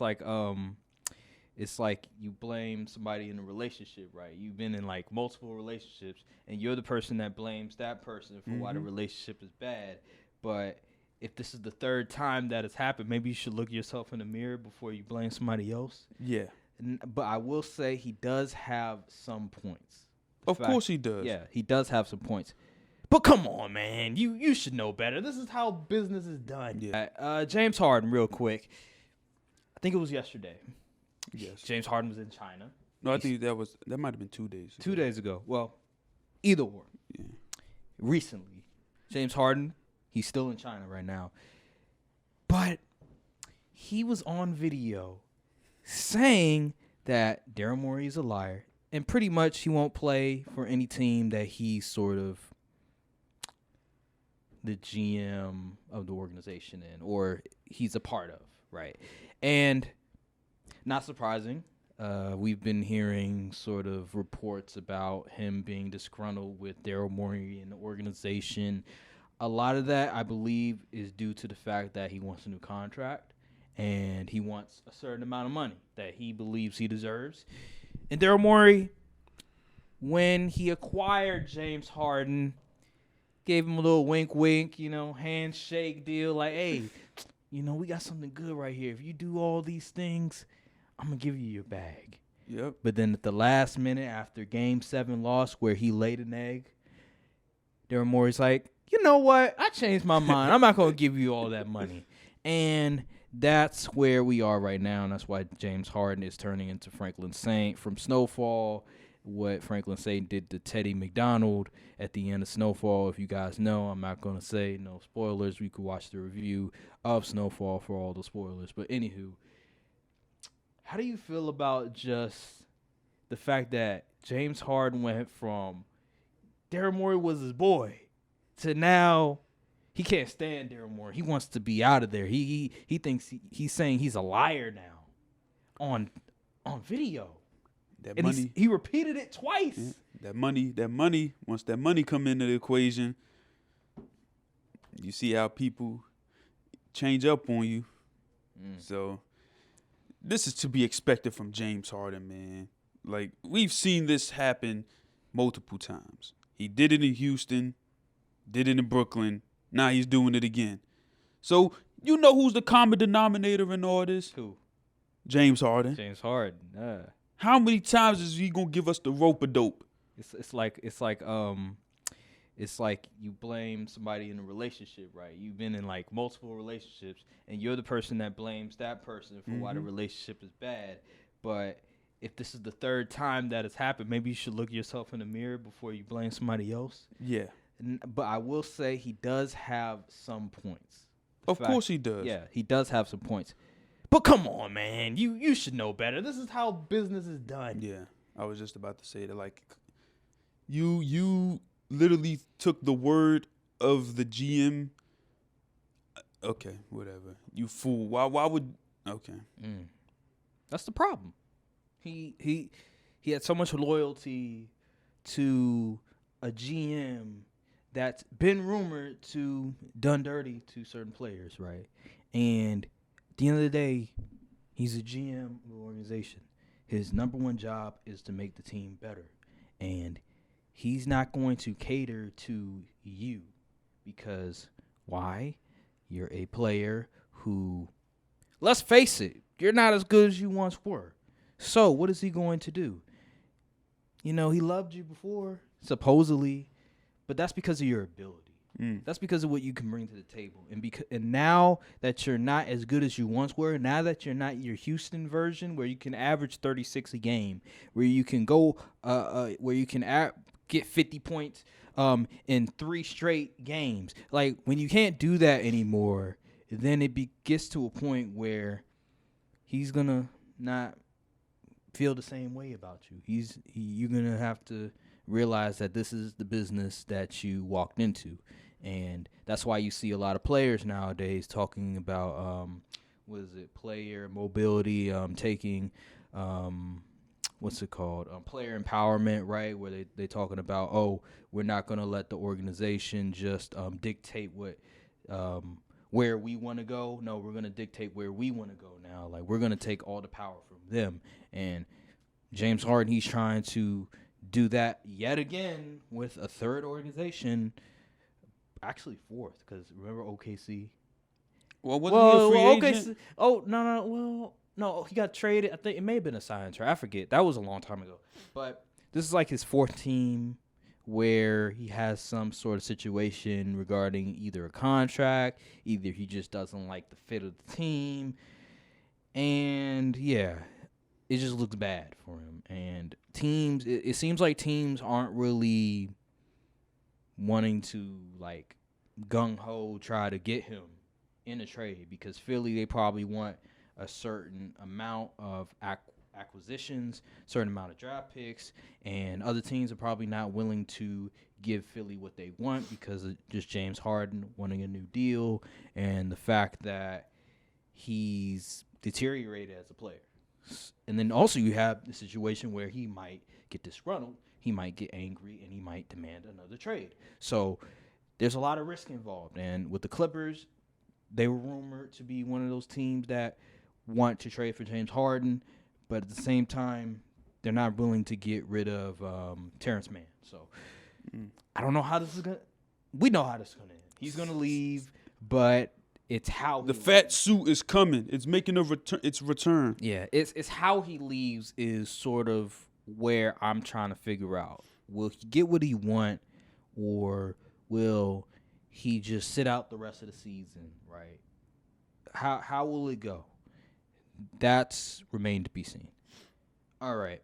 like it's like you blame somebody in a relationship, right? You've been in like multiple relationships and you're the person that blames that person for why the Mm-hmm. relationship is bad. But if this is the third time that has happened, maybe you should look yourself in the mirror before you blame somebody else. Yeah. But I will say he does have some points. Of course he does. Yeah, he does have some points. But come on, man, you should know better. This is how business is done. Yeah. James Harden, real quick. I think it was yesterday. Yes. James Harden was in China No, I think that might have been 2 days ago. 2 days ago. Well, either or. Yeah. Recently, James Harden, he's still in China right now. But he was on video saying that Daryl Morey is a liar. And pretty much he won't play for any team that he's sort of the GM of the organization in or he's a part of, right? And not surprising. We've been hearing sort of reports about him being disgruntled with Daryl Morey and the organization. A lot of that, I believe, is due to the fact that he wants a new contract and he wants a certain amount of money that he believes he deserves. And Daryl Morey, when he acquired James Harden, gave him a little wink, handshake deal. Like, hey, we got something good right here. If you do all these things, I'm going to give you your bag. Yep. But then at the last minute after Game 7 loss where he laid an egg, Daryl Morey's like, you know what? I changed my mind. I'm not going to give you all that money. And that's where we are right now, and that's why James Harden is turning into Franklin Saint from Snowfall, what Franklin Saint did to Teddy McDonald at the end of Snowfall. If you guys know, I'm not going to say no spoilers. We could watch the review of Snowfall for all the spoilers. But anywho, how do you feel about just the fact that James Harden went from Daryl Morey was his boy to now he can't stand Daryl Morey. He wants to be out of there. He thinks he's saying he's a liar now on video. That And money. he repeated it twice. Yeah, that money. Once that money come into the equation, you see how people change up on you. So this is to be expected from James Harden, man. Like, we've seen this happen multiple times. He did it in Houston, did it in Brooklyn. Now he's doing it again. So you know who's the common denominator in all this? Who? James Harden. James Harden. How many times is he gonna give us the rope a dope? It's like you blame somebody in a relationship, right? You've been in like multiple relationships and you're the person that blames that person for why the relationship is bad. But if this is the third time that has happened, maybe you should look yourself in the mirror before you blame somebody else. Yeah. But I will say he does have some points. Of course he does. Yeah, he does have some points. But come on, man, you should know better. This is how business is done. Yeah. I was just about to say that, like, you literally took the word of the GM. Okay, whatever. You fool. Why would okay. That's the problem. He had so much loyalty to a GM that's been rumored to done dirty to certain players, right? And at the end of the day, he's a GM of the organization. His number one job is to make the team better. And he's not going to cater to you because why? You're a player who, let's face it, you're not as good as you once were. So what is he going to do? He loved you before, supposedly, but that's because of your ability. That's because of what you can bring to the table. And now that you're not as good as you once were, now that you're not your Houston version where you can average 36 a game, where you can go, where you can get 50 points in 3 straight games. Like, when you can't do that anymore, then it gets to a point where he's going to not feel the same way about you. You're going to have to realize that this is the business that you walked into. And that's why you see a lot of players nowadays talking about, player mobility, taking, what's it called? Player empowerment, right? Where they talking about, we're not going to let the organization just dictate where we want to go. No, we're going to dictate where we want to go now. Like, we're going to take all the power from them. And James Harden, he's trying to do that yet again with a third organization, actually fourth, because remember OKC? Well, wasn't he a free agent? Oh, no. Well, no, he got traded. I think it may have been a sign trade. I forget. That was a long time ago. But this is like his fourth team where he has some sort of situation regarding either a contract, either he just doesn't like the fit of the team. And, yeah, it just looks bad for him. And teams, it seems like teams aren't really wanting to, like, gung-ho try to get him in a trade because Philly, they probably want a certain amount of acquisitions, certain amount of draft picks, and other teams are probably not willing to give Philly what they want because of just James Harden wanting a new deal and the fact that he's deteriorated as a player. And then also you have the situation where he might get disgruntled, he might get angry, and he might demand another trade. So there's a lot of risk involved. And with the Clippers, they were rumored to be one of those teams that want to trade for James Harden, but at the same time, they're not willing to get rid of Terrence Mann. So I don't know how this is going to – we know how this is going to end. He's going to leave, but it's how the fat suit is coming. It's making its return. Yeah, it's how he leaves is sort of where I'm trying to figure out. Will he get what he want, or will he just sit out the rest of the season, right? How will it go? That's remained to be seen. All right.